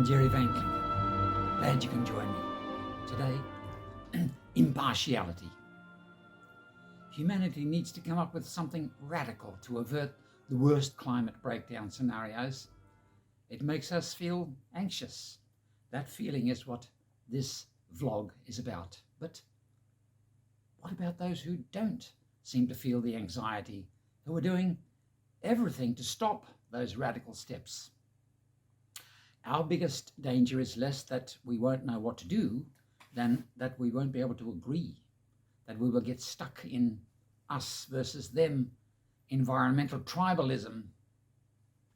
I'm Jerry Vanklin. Glad you can join me. Today, impartiality. Humanity needs to come up with something radical to avert the worst climate breakdown scenarios. It makes us feel anxious. That feeling is what this vlog is about. But what about those who don't seem to feel the anxiety, who are doing everything to stop those radical steps? Our biggest danger is less that we won't know what to do than that we won't be able to agree, that we will get stuck in us versus them, environmental tribalism,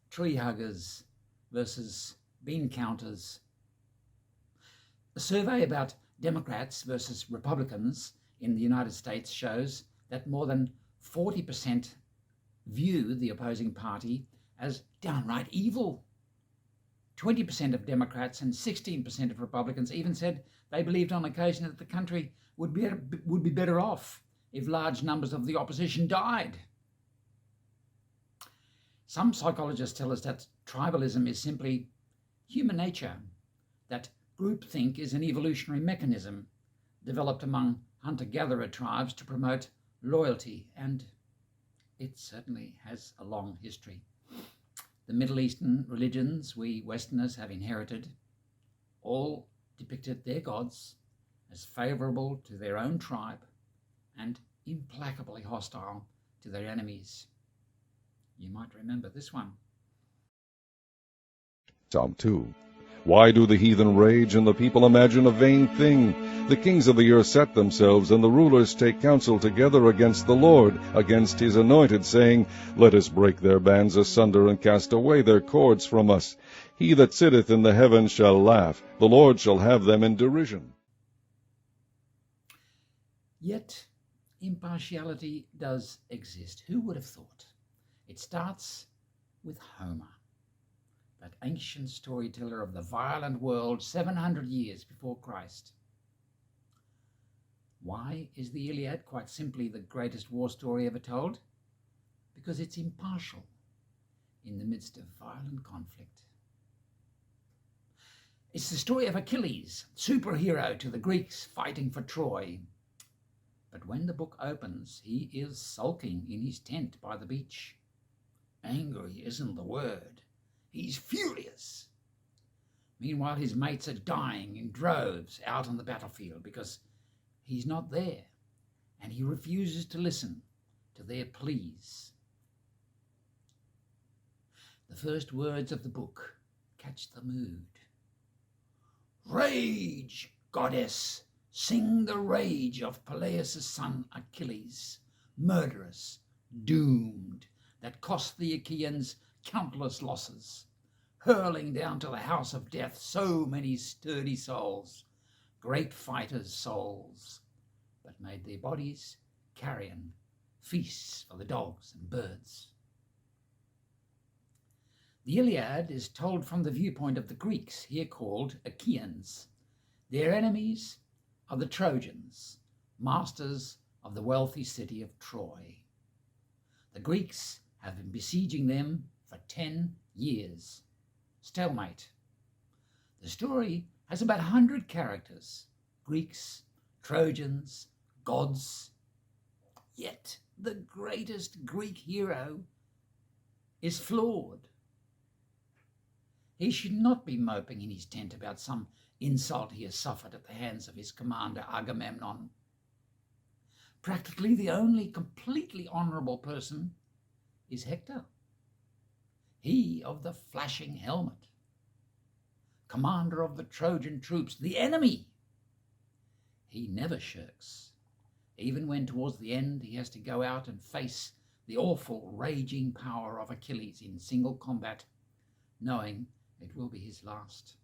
tree huggers versus bean counters. A survey about Democrats versus Republicans in the United States shows that more than 40% view the opposing party as downright evil. 20% of Democrats and 16% of Republicans even said they believed on occasion that the country would be better off if large numbers of the opposition died. Some psychologists tell us that tribalism is simply human nature, that groupthink is an evolutionary mechanism developed among hunter-gatherer tribes to promote loyalty, and it certainly has a long history. The Middle Eastern religions we Westerners have inherited all depicted their gods as favourable to their own tribe and implacably hostile to their enemies. You might remember this one. Psalm 2. Why do the heathen rage and the people imagine a vain thing? The kings of the earth set themselves, and the rulers take counsel together against the Lord, against his anointed, saying, Let us break their bands asunder, and cast away their cords from us. He that sitteth in the heavens shall laugh, the Lord shall have them in derision. Yet impartiality does exist. Who would have thought? It starts with Homer, that ancient storyteller of the violent world 700 years before Christ. Why is the Iliad quite simply the greatest war story ever told? Because it's impartial in the midst of violent conflict. It's the story of Achilles, superhero to the Greeks fighting for Troy. But when the book opens, he is sulking in his tent by the beach. Angry isn't the word. He's furious. Meanwhile, his mates are dying in droves out on the battlefield because he's not there, and he refuses to listen to their pleas. The first words of the book catch the mood. Rage, goddess, sing the rage of Peleus' son Achilles, murderous, doomed, that cost the Achaeans countless losses, hurling down to the house of death so many sturdy souls, great fighters' souls, but made their bodies carrion, feasts for the dogs and birds. The Iliad is told from the viewpoint of the Greeks, here called Achaeans. Their enemies are the Trojans, masters of the wealthy city of Troy. The Greeks have been besieging them for 10 years. Stalemate. The story has about 100 characters, Greeks, Trojans, gods. Yet the greatest Greek hero is flawed. He should not be moping in his tent about some insult he has suffered at the hands of his commander Agamemnon. Practically the only completely honourable person is Hector, he of the flashing helmet, commander of the Trojan troops, the enemy. He never shirks, even when towards the end he has to go out and face the awful raging power of Achilles in single combat, knowing it will be his last.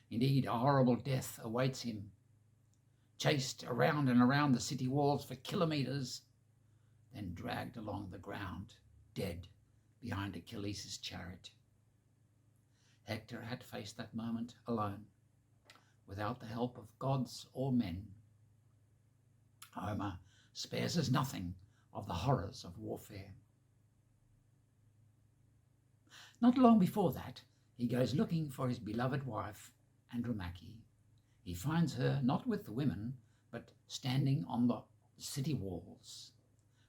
Indeed, a horrible death awaits him, chased around and around the city walls for kilometres, then dragged along the ground, dead behind Achilles' chariot. Hector had faced that moment alone, without the help of gods or men. Homer spares us nothing of the horrors of warfare. Not long before that, He goes looking for his beloved wife, Andromache. He finds her not with the women, but standing on the city walls.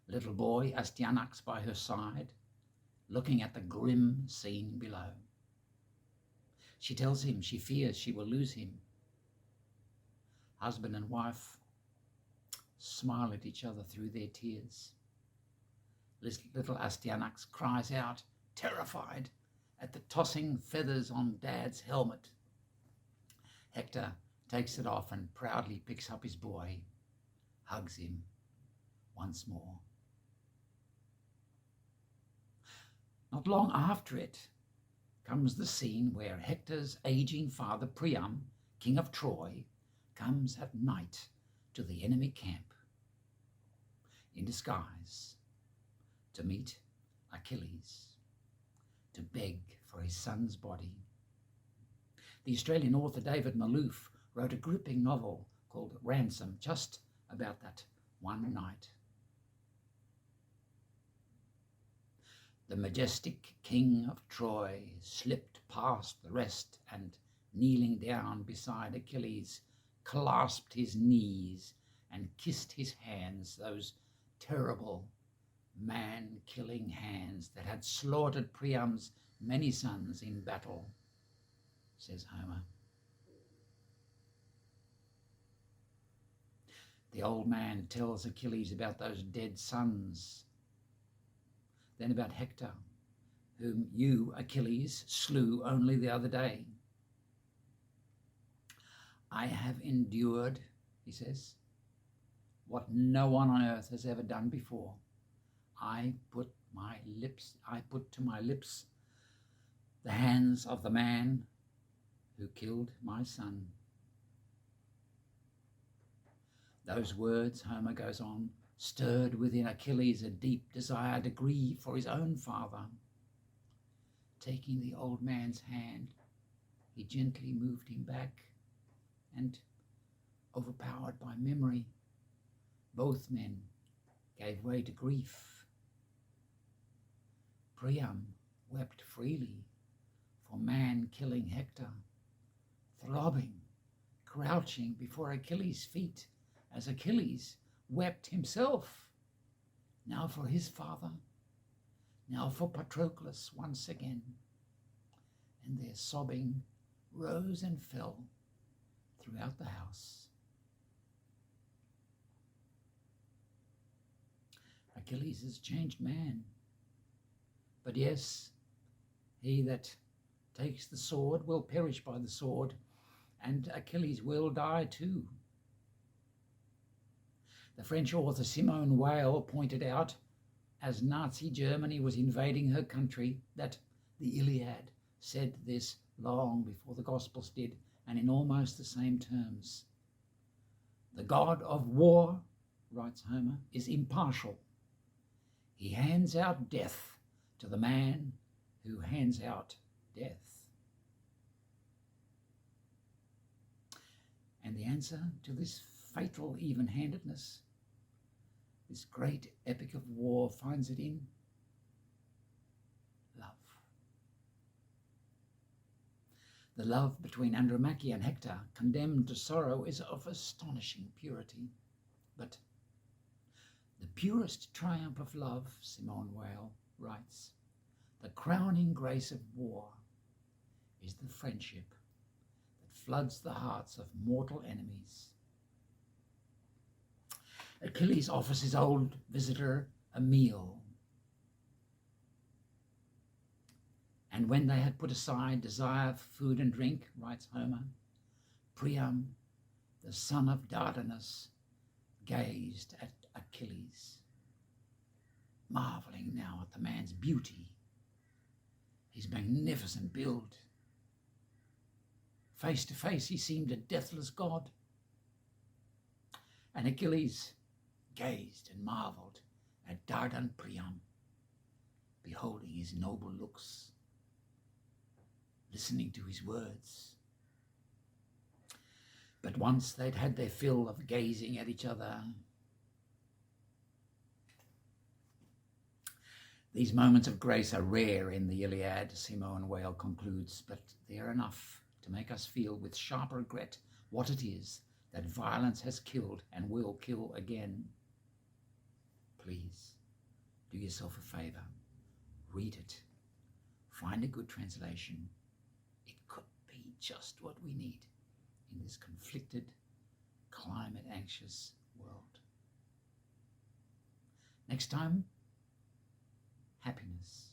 Little boy Astyanax by her side, looking at the grim scene below. She tells him she fears she will lose him. Husband and wife smile at each other through their tears. Little Astyanax cries out, terrified, at the tossing feathers on Dad's helmet. Hector takes it off and proudly picks up his boy, hugs him once more. Not long after it comes the scene where Hector's aging father Priam, king of Troy, comes at night to the enemy camp in disguise to meet Achilles, to beg for his son's body. The Australian author David Malouf wrote a gripping novel called Ransom just about that one night. The majestic king of Troy slipped past the rest and, kneeling down beside Achilles, clasped his knees and kissed his hands, those terrible man-killing hands that had slaughtered Priam's many sons in battle, says Homer. The old man tells Achilles about those dead sons, then about Hector, whom you, Achilles, slew only the other day. I have endured, he says, what no one on earth has ever done before. I put to my lips the hands of the man who killed my son. Those words, Homer goes on, stirred within Achilles a deep desire to grieve for his own father. Taking the old man's hand, he gently moved him back, and, overpowered by memory, both men gave way to grief. Priam wept freely for man-killing Hector, throbbing, crouching before Achilles' feet as Achilles wept himself, now for his father, now for Patroclus once again. And their sobbing rose and fell throughout the house. Achilles is changed man. But yes, he that takes the sword will perish by the sword, and Achilles will die too. The French author Simone Weil pointed out, as Nazi Germany was invading her country, that the Iliad said this long before the Gospels did, and in almost the same terms. The God of war, writes Homer, is impartial. He hands out death to the man who hands out death. And the answer to this fatal even-handedness, this great epic of war, finds it in love. The love between Andromache and Hector, condemned to sorrow, is of astonishing purity. But the purest triumph of love, Simone Weil writes, the crowning grace of war is the friendship that floods the hearts of mortal enemies. Achilles offers his old visitor a meal. And when they had put aside desire for food and drink, writes Homer, Priam, the son of Dardanus, gazed at Achilles, marveling now at the man's beauty, his magnificent build. Face to face, he seemed a deathless god. And Achilles gazed and marveled at Dardan Priam, beholding his noble looks, listening to his words. But once they'd had their fill of gazing at each other, These moments of grace are rare in the Iliad, Simone Weil concludes, but they are enough to make us feel with sharp regret what it is that violence has killed and will kill again. Please, do yourself a favor. Read it. Find a good translation. It could be just what we need in this conflicted, climate-anxious world. Next time, happiness.